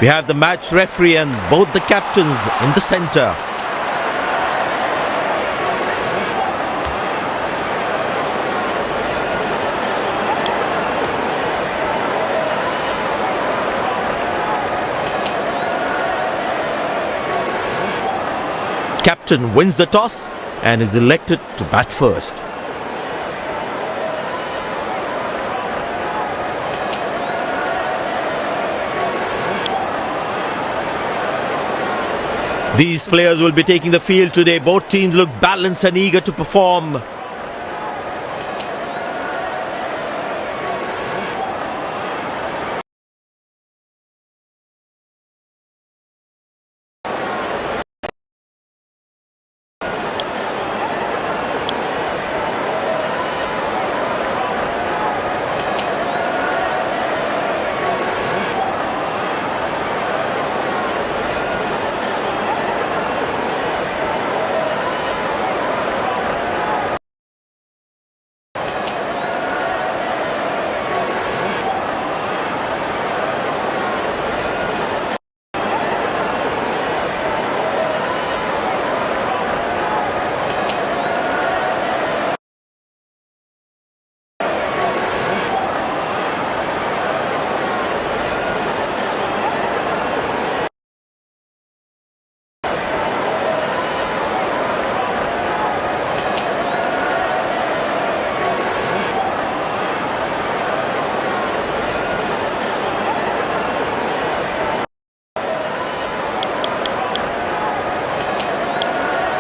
We have the match referee and both the captains in the centre. Captain wins the toss and is elected to bat first. These players will be taking the field today. Both teams look balanced and eager to perform.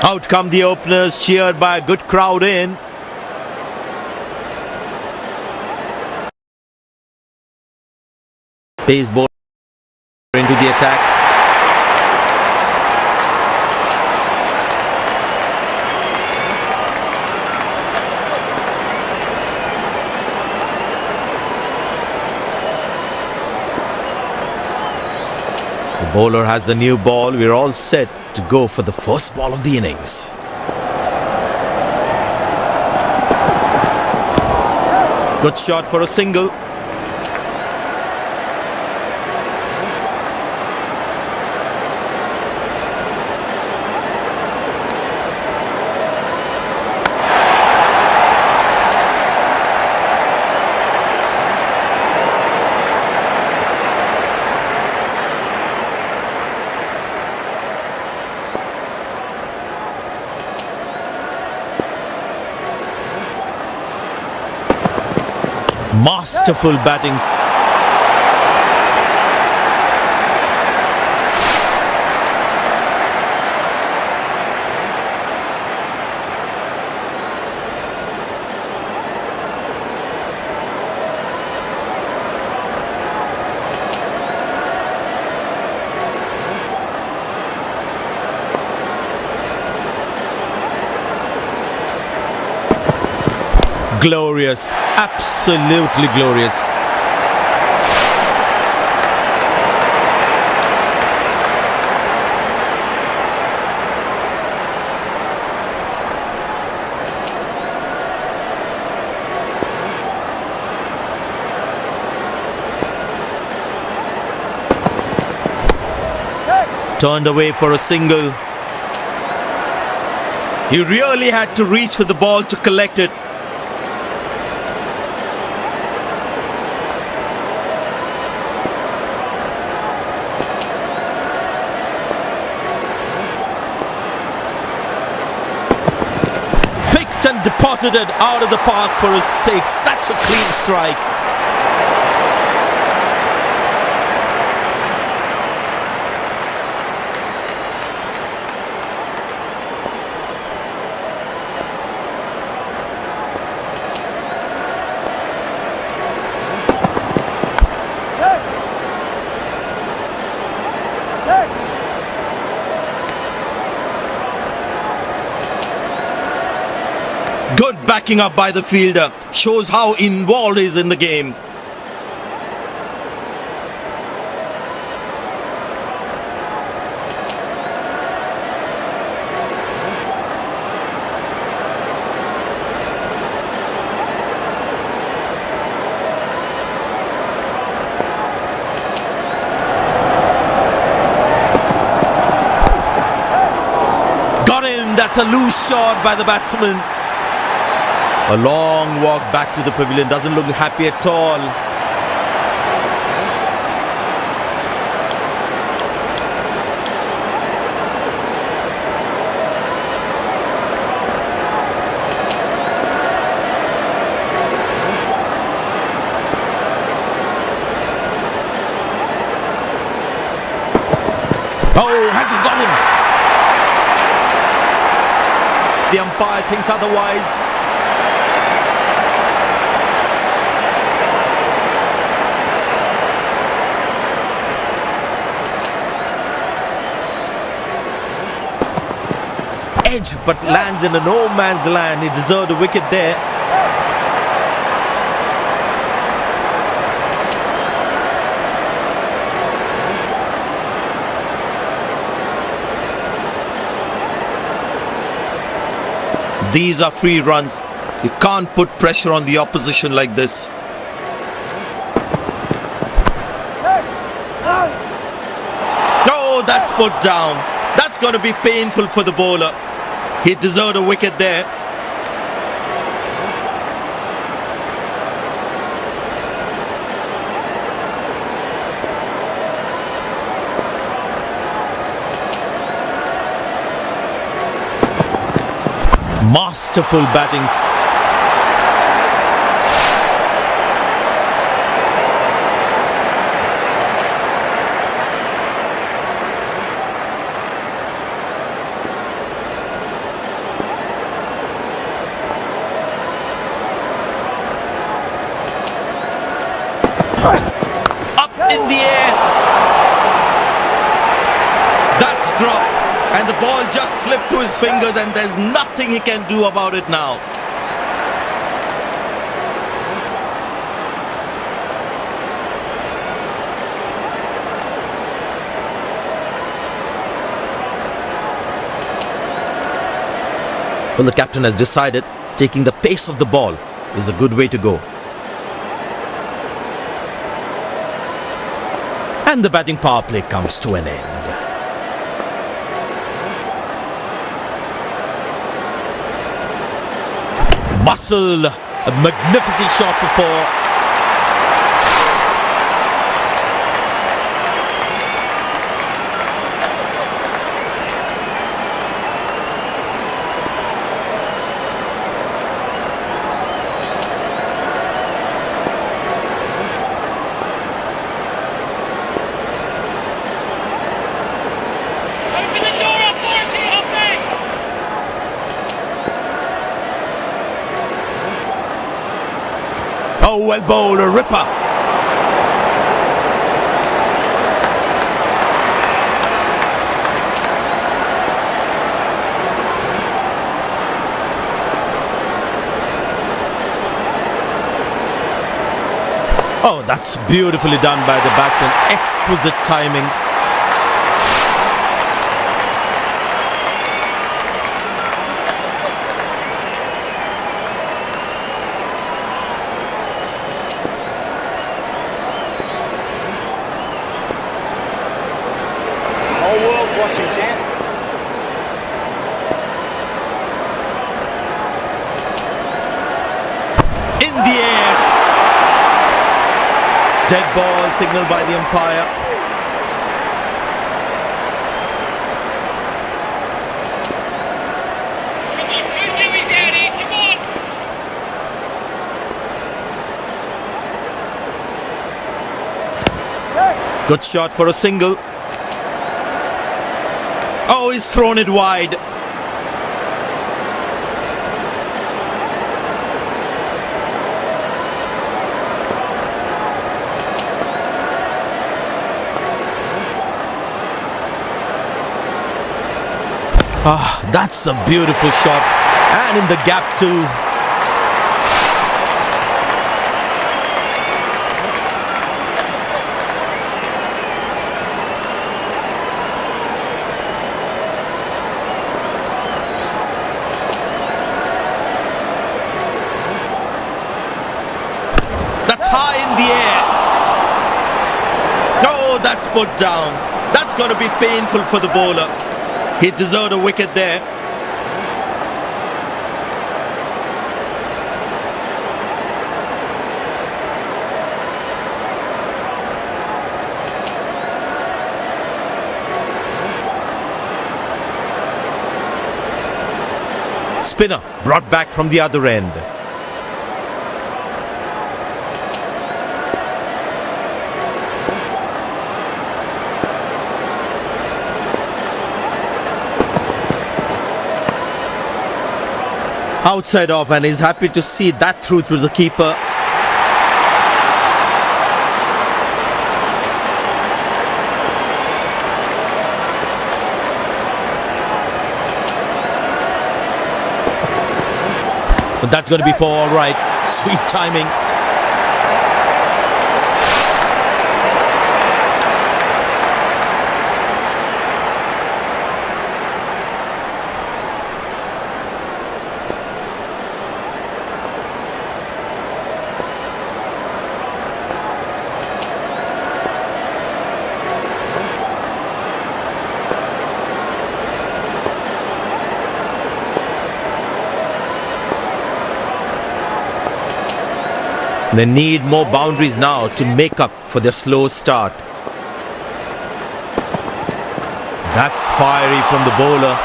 Out come the openers, cheered by a good crowd in. Pace ball into the attack. The bowler has the new ball. We're all set to go for the first ball of the innings. Good shot for a single. Masterful batting. Glorious, absolutely glorious. Turned away for a single. He really had to reach for the ball to collect it. And deposited out of the park for a six. That's a clean strike. Good backing up by the fielder. Shows how involved he is in the game. That's a loose shot by the batsman. A long walk back to the pavilion. Doesn't look happy at all. Oh, has he got him? The umpire thinks otherwise. Edge, but lands in a no man's land. He deserved a wicket there. These are free runs. You can't put pressure on the opposition like this. Oh, that's put down. That's going to be painful for the bowler. He deserved a wicket there. Masterful batting. Up in the air. That's dropped. And the ball just slipped through his fingers and there's nothing he can do about it now. Well, the captain has decided taking the pace of the ball is a good way to go. And the batting power play comes to an end. Muscle, a magnificent shot for four. Oh, well bowled, a ripper. Oh, that's beautifully done by the batsman. Exquisite timing. Watching, champ. In the air. Dead ball signaled by the umpire. Good shot for a single. Oh, he's thrown it wide. Ah, that's a beautiful shot. And in the gap too. That's high in the air. Oh, that's put down. That's going to be painful for the bowler. He deserved a wicket there. Spinner brought back from the other end. Outside off, and he's happy to see that through to the keeper. But that's going to be for all right. Sweet timing. They need more boundaries now to make up for their slow start. That's fiery from the bowler.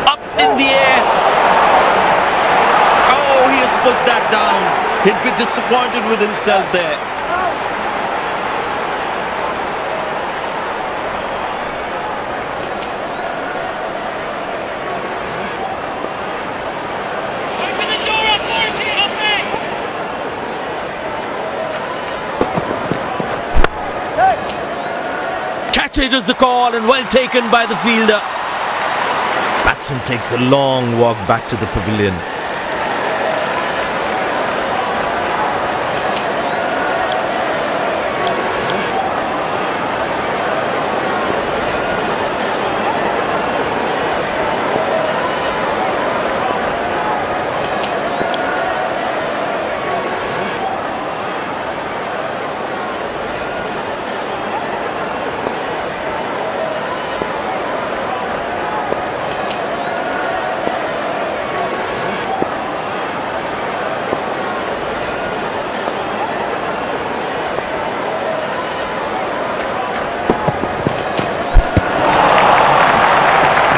Up in the air. Oh, he has put that down. He'd be disappointed with himself there. It is the call, and well taken by the fielder. Batsman takes the long walk back to the pavilion.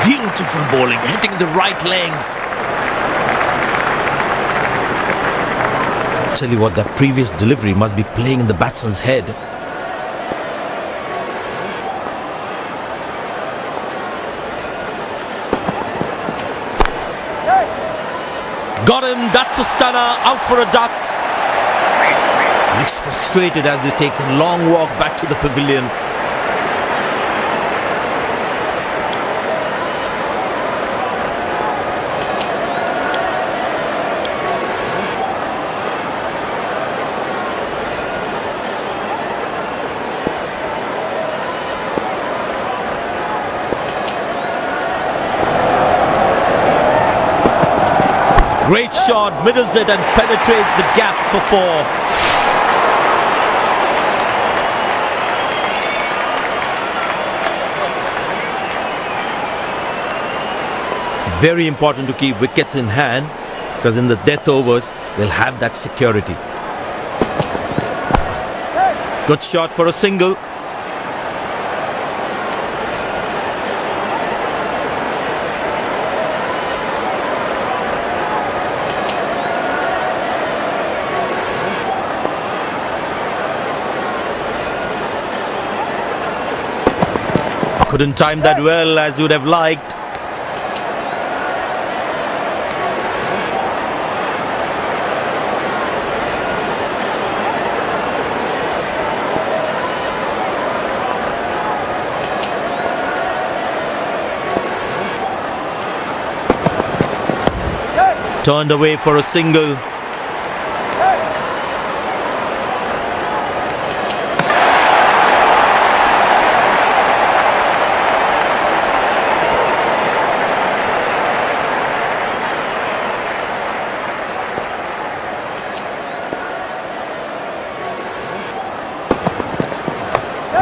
Beautiful bowling, hitting the right legs. Tell you what, that previous delivery must be playing in the batsman's head. Got him, that's a stunner, out for a duck. Looks frustrated as he takes a long walk back to the pavilion. Great shot, middles it and penetrates the gap for four. Very important to keep wickets in hand, because in the death overs, they'll have that security. Good shot for a single. Couldn't time that well as you would have liked. Turned away for a single.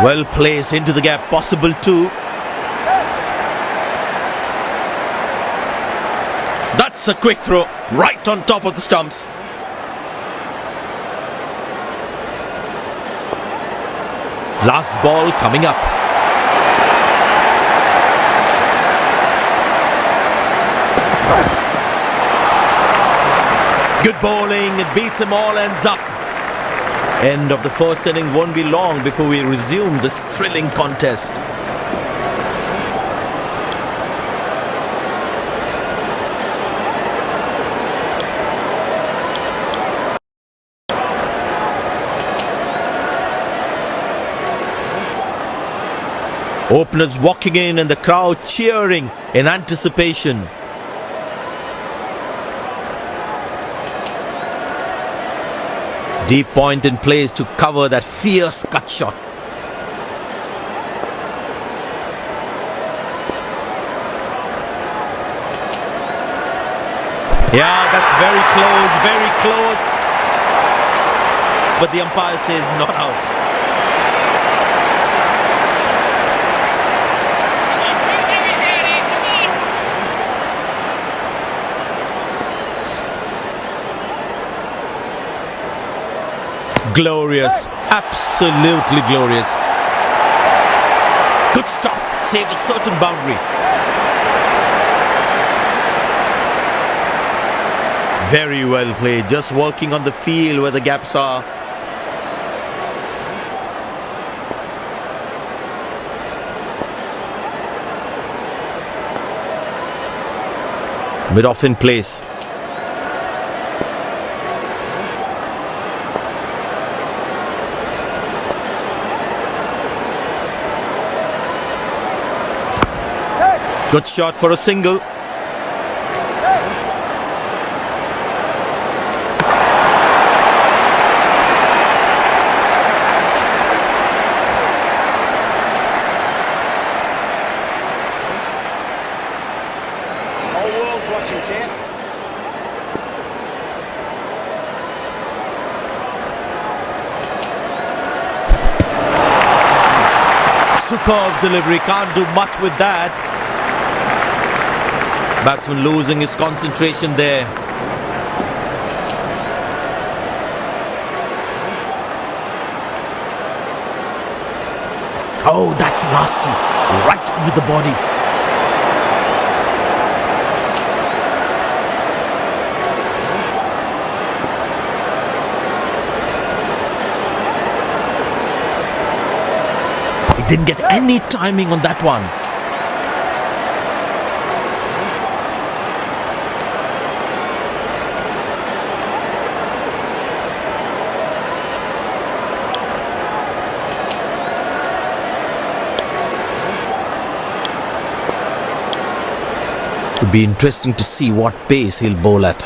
Well placed into the gap, possible too. That's a quick throw, right on top of the stumps. Last ball coming up. Good bowling, it beats him all ends up. End of the first inning won't be long before we resume this thrilling contest. Openers walking in and the crowd cheering in anticipation. Deep point in place to cover that fierce cut shot. Yeah, that's very close. But the umpire says not out. Glorious, absolutely glorious. Good stop, saved a certain boundary. Very well played, just working on the field where the gaps are. Mid-off in place. Good shot for a single. Whole world's watching, champ. Superb delivery, can't do much with that. Batsman losing his concentration there. Oh, that's nasty. Right with the body. He didn't get any timing on that one. It'll be interesting to see what pace he'll bowl at.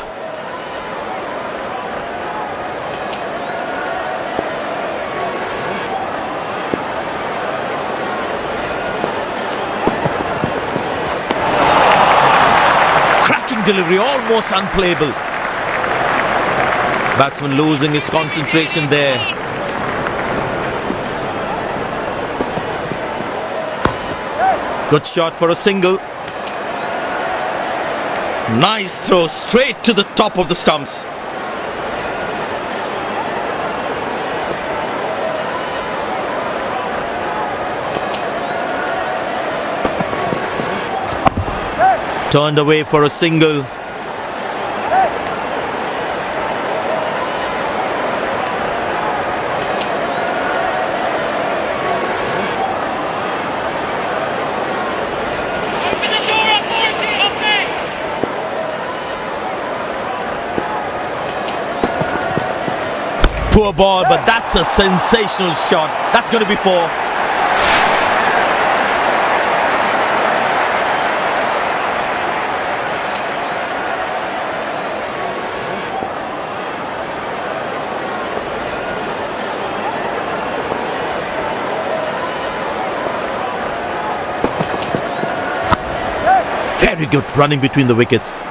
Cracking delivery, almost unplayable. Batsman losing his concentration there. Good shot for a single. Nice throw straight to the top of the stumps. Turned away for a single. Poor ball, but that's a sensational shot. That's going to be four. Very good running between the wickets.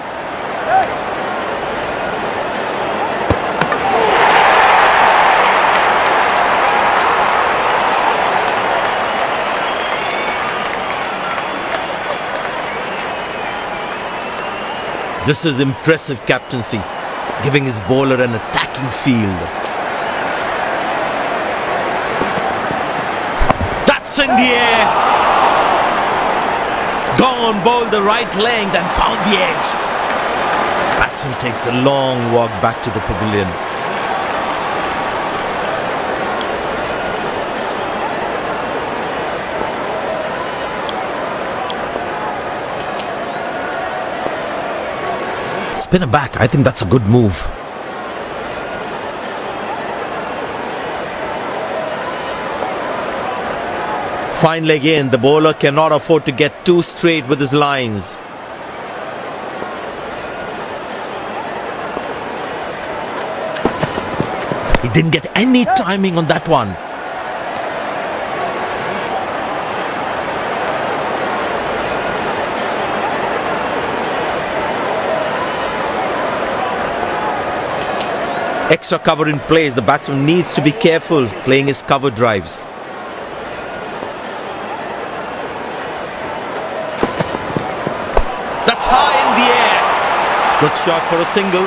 This is impressive captaincy, giving his bowler an attacking field. in the air. Gone, bowled the right length and found the edge. Batsman takes the long walk back to the pavilion. Spinner back, I think that's a good move. Fine leg in, the bowler cannot afford to get too straight with his lines. He didn't get any timing on that one. Extra cover in place, the batsman needs to be careful playing his cover drives. That's high in the air. Good shot for a single.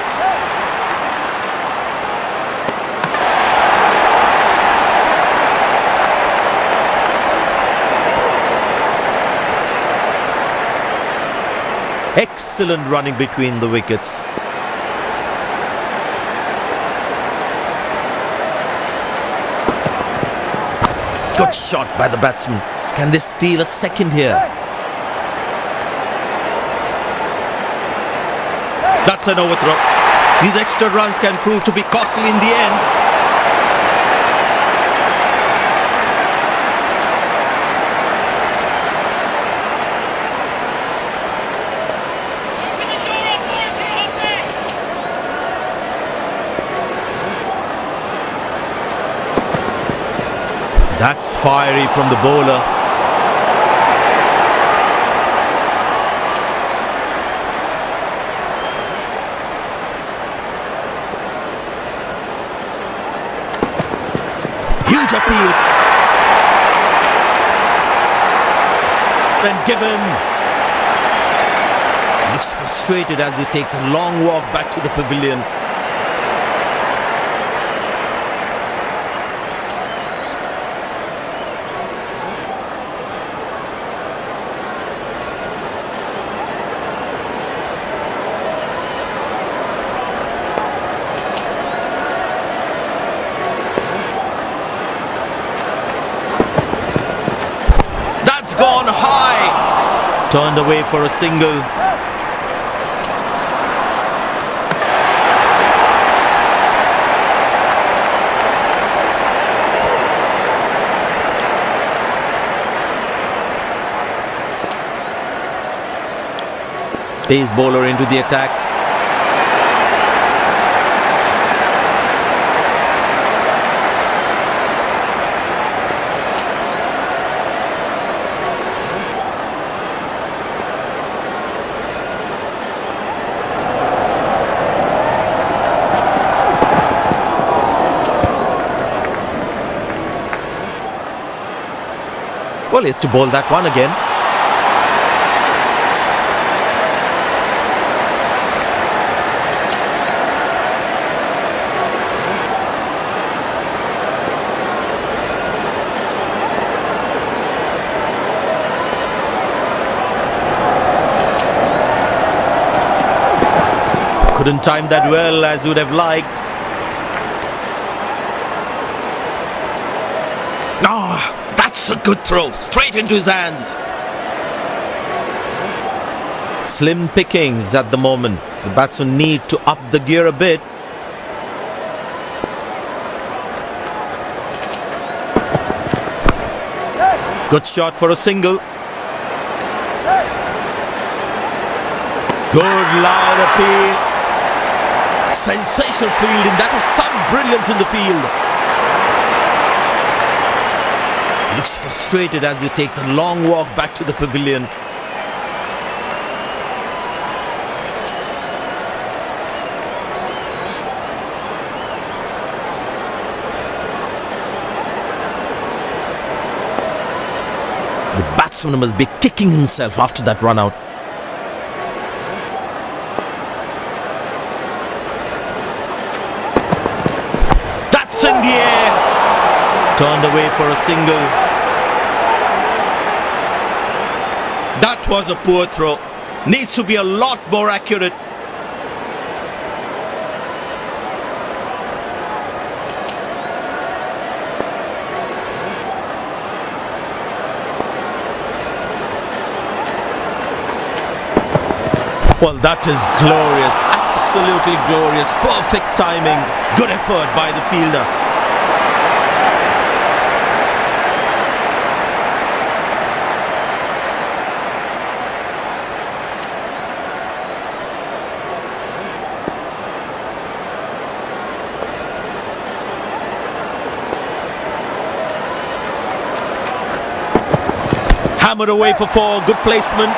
Excellent running between the wickets. Good shot by the batsman. Can they steal a second here? That's an overthrow. These extra runs can prove to be costly in the end. That's fiery from the bowler. Huge appeal. Then given. Looks frustrated as he takes a long walk back to the pavilion. Gone high. Turned away for a single. Pace bowler into the attack. Well, he has to bowl that one again. Couldn't time that well as you would have liked. That's a good throw, straight into his hands. Slim pickings at the moment. The batsmen need to up the gear a bit. Good shot for a single. Good loud appeal. Sensational fielding. That was some brilliance in the field. Looks frustrated as he takes a long walk back to the pavilion. The batsman must be kicking himself after that run out. That's in the air. Turned away for a single. was a poor throw. Needs to be a lot more accurate. Well, that is glorious, absolutely glorious, perfect timing, good effort by the fielder. Hammered away for four, good placement.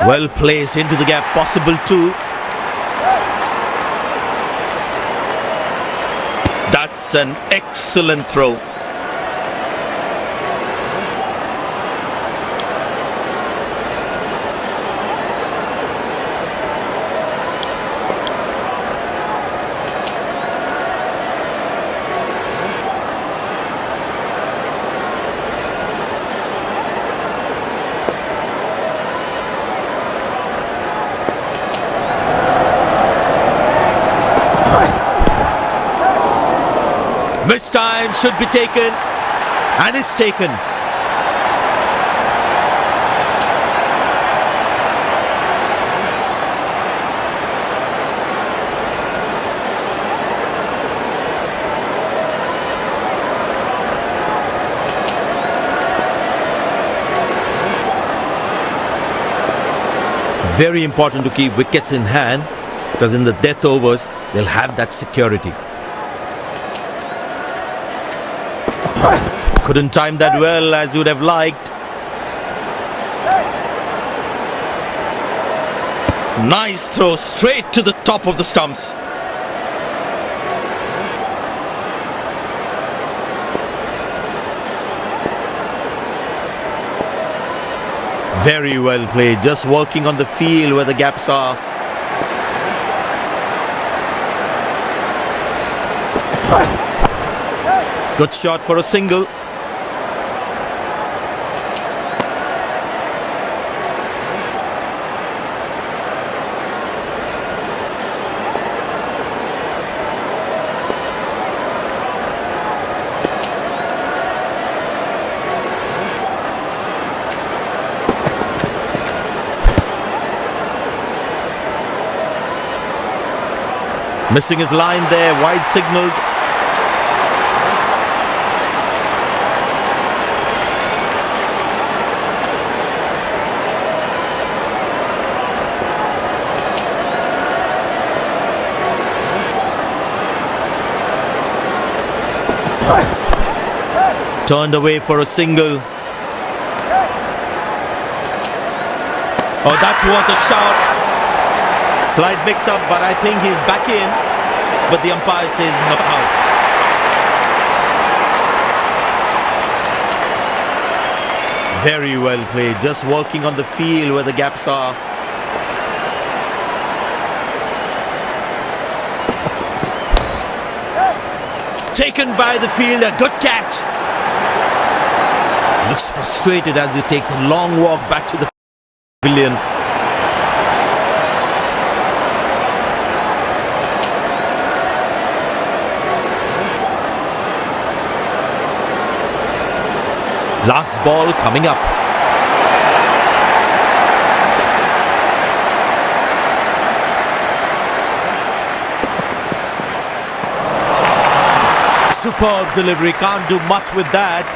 Well placed into the gap, possible two. That's an excellent throw. Missed time, should be taken, and is taken. Very important to keep wickets in hand, because in the death overs, they'll have that security. Couldn't time that well as you would have liked. Nice throw straight to the top of the stumps. Very well played, just working on the field where the gaps are. Good shot for a single. Missing his line there, wide signalled. Turned away for a single. Oh, that's worth a shot. Slight mix-up, but I think he's back in. But the umpire says not out. Very well played. Just working on the field where the gaps are. Taken by the fielder. Good catch. Looks frustrated as he takes a long walk back to the pavilion. Last ball coming up. Superb delivery, can't do much with that.